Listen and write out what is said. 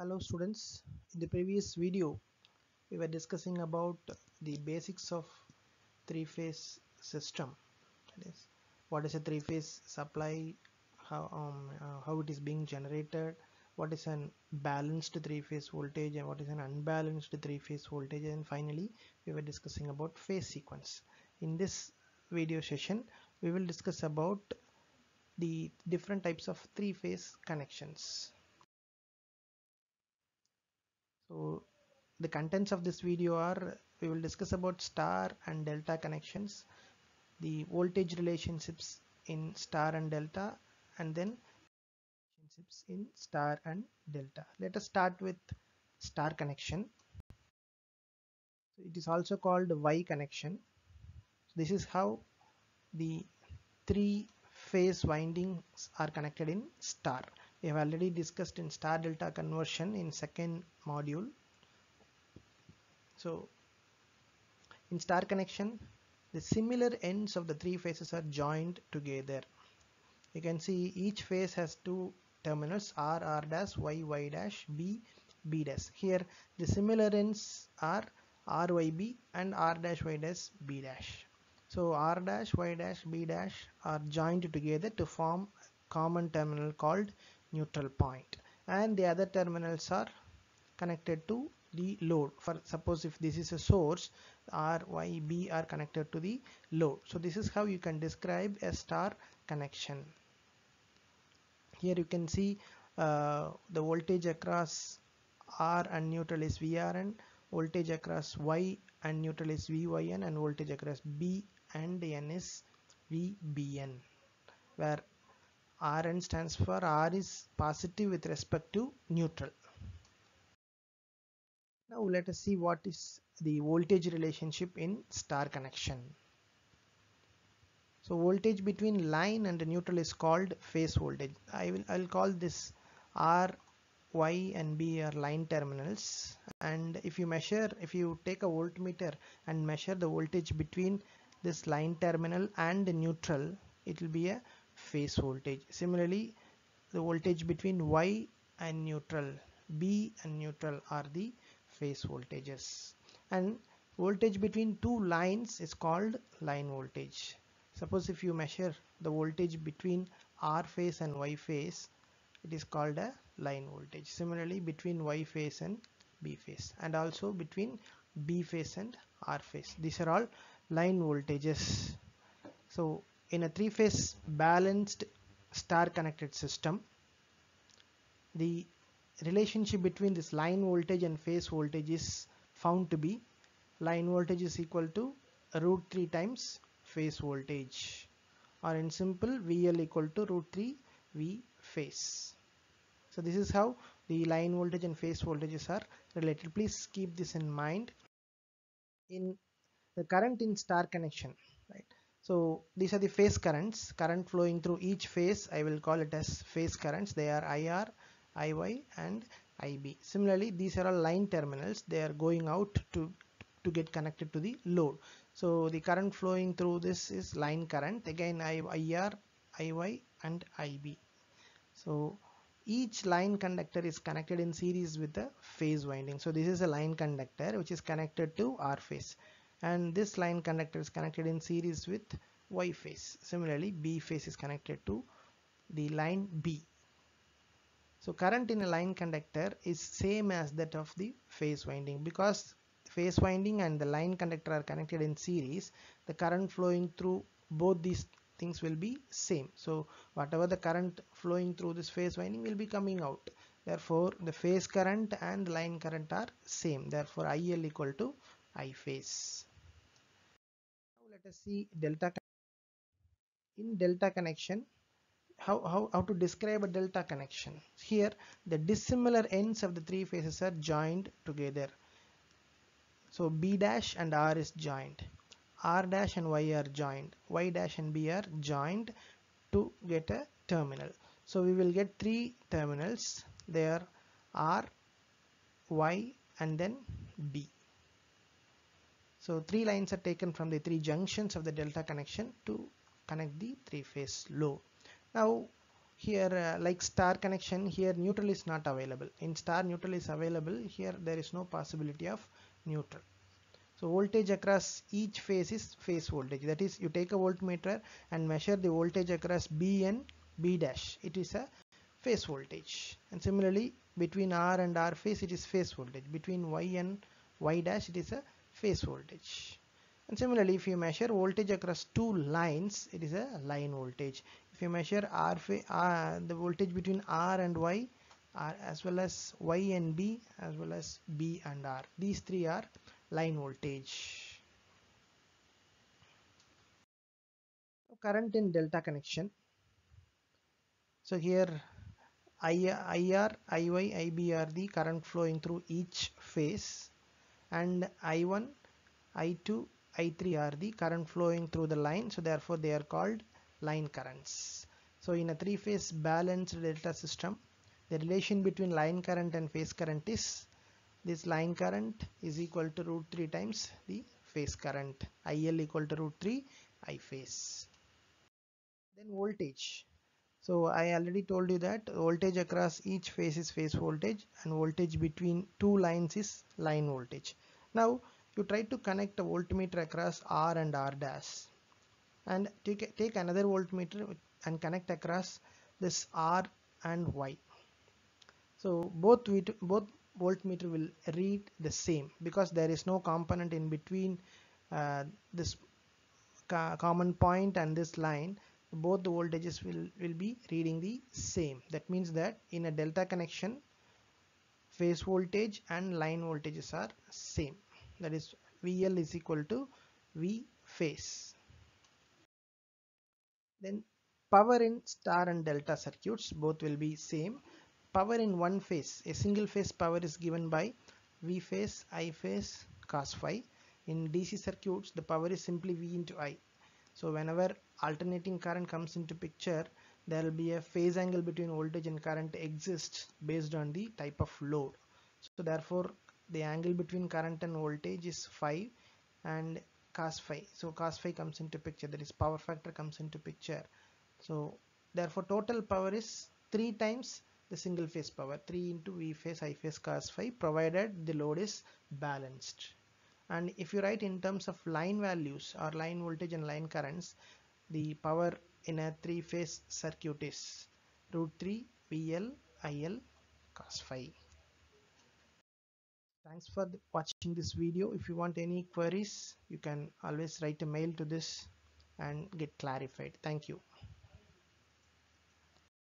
Hello students, in the previous video we were discussing about the basics of three-phase system. That is, what is a three-phase supply, how it is being generated, what is an balanced three-phase voltage and what is an unbalanced three-phase voltage, and finally we were discussing about phase sequence. In this video session we will discuss about the different types of three-phase connections. So the contents of this video are: we will discuss about star and delta connections, the voltage relationships in star and delta, and then relationships in star and delta. Let us start with star connection. So it is also called Y connection. This is how the three phase windings are connected in star. We have already discussed in star delta conversion in second module. So in star connection, the similar ends of the three phases are joined together. You can see each phase has two terminals, R, R dash, Y, Y dash, B, B dash. Here the similar ends are R, Y, B and R dash, Y dash, B dash. So R dash, Y dash, B dash are joined together to form a common terminal called neutral point, and the other terminals are connected to the load. For suppose if this is a source, R, Y, B are connected to the load. So this is how you can describe a star connection. Here you can see the voltage across R and neutral is VRN, voltage across Y and neutral is VYN, and voltage across B and N is VBN, where Rn stands for R is positive with respect to neutral. Now let us see what is the voltage relationship in star connection. So voltage between line and neutral is called phase voltage. I'll call this R, Y and B are line terminals, and if you take a voltmeter and measure the voltage between this line terminal and neutral, it will be a phase voltage. Similarly, the voltage between Y and neutral, B and neutral are the phase voltages, and voltage between two lines is called line voltage. Suppose if you measure the voltage between R phase and Y phase, it is called a line voltage. Similarly, between Y phase and B phase, and also between B phase and R phase, these are all line voltages. So in a three-phase balanced star connected system, the relationship between this line voltage and phase voltage is found to be line voltage is equal to root 3 times phase voltage, or in simple, VL equal to root 3 V phase. So this is how the line voltage and phase voltages are related. Please keep this in mind. In the current in star connection, right? So these are the phase currents, current flowing through each phase. I will call it as phase currents. They are IR, IY and IB. Similarly, these are all line terminals. They are going out to get connected to the load. So the current flowing through this is line current, again IR, IY and IB. So each line conductor is connected in series with the phase winding. So this is a line conductor which is connected to R phase, and this line conductor is connected in series with Y phase. Similarly, B phase is connected to the line B. So current in a line conductor is same as that of the phase winding, because phase winding and the line conductor are connected in series. The current flowing through both these things will be same. So whatever the current flowing through this phase winding will be coming out. Therefore the phase current and line current are same. Therefore IL equal to I phase. Now let us see delta. In delta connection, how to describe a delta connection. Here the dissimilar ends of the three phases are joined together. So B dash and R is joined, R dash and Y are joined, Y dash and B are joined to get a terminal. So we will get three terminals. They are R, Y and then B. So three lines are taken from the three junctions of the delta connection to connect the three phase load. Now here like star connection, here neutral is not available. In star, neutral is available. Here there is no possibility of neutral. So voltage across each phase is phase voltage. That is, you take a voltmeter and measure the voltage across B and B dash. It is a phase voltage. And similarly, between R and R phase, it is phase voltage. Between Y and Y dash, it is a phase voltage. And similarly, if you measure voltage across two lines, it is a line voltage. If you measure the voltage between R and Y, as well as Y and B, as well as B and R, these three are line voltage. Current in delta connection. So here IR, IY, IB are the current flowing through each phase, and I1, I2, I3 are the current flowing through the line. So therefore they are called line currents. So in a three-phase balanced delta system, the relation between line current and phase current is this: line current is equal to root 3 times the phase current, IL equal to root 3 I phase. Then voltage. So I already told you that voltage across each phase is phase voltage, and voltage between two lines is line voltage. Now you try to connect a voltmeter across R and R dash, and take another voltmeter and connect across this R and Y. So both voltmeter will read the same, because there is no component in between this common point and this line. Both the voltages will be reading the same. That means that in a delta connection, phase voltage and line voltages are same. That is, VL is equal to V phase. Then power in star and delta circuits, both will be same. Power in one phase, a single phase power is given by V phase, I phase, cos phi. In DC circuits, the power is simply V into I. So whenever alternating current comes into picture, there will be a phase angle between voltage and current exists based on the type of load. So therefore the angle between current and voltage is phi and cos phi. So cos phi comes into picture, that is power factor comes into picture. So therefore total power is 3 times the single phase power, 3 into V phase I phase cos phi, provided the load is balanced. And if you write in terms of line values or line voltage and line currents, the power in a three-phase circuit is root 3 VL IL cos phi. Thanks for watching this video. If you want any queries, you can always write a mail to this and get clarified. Thank you.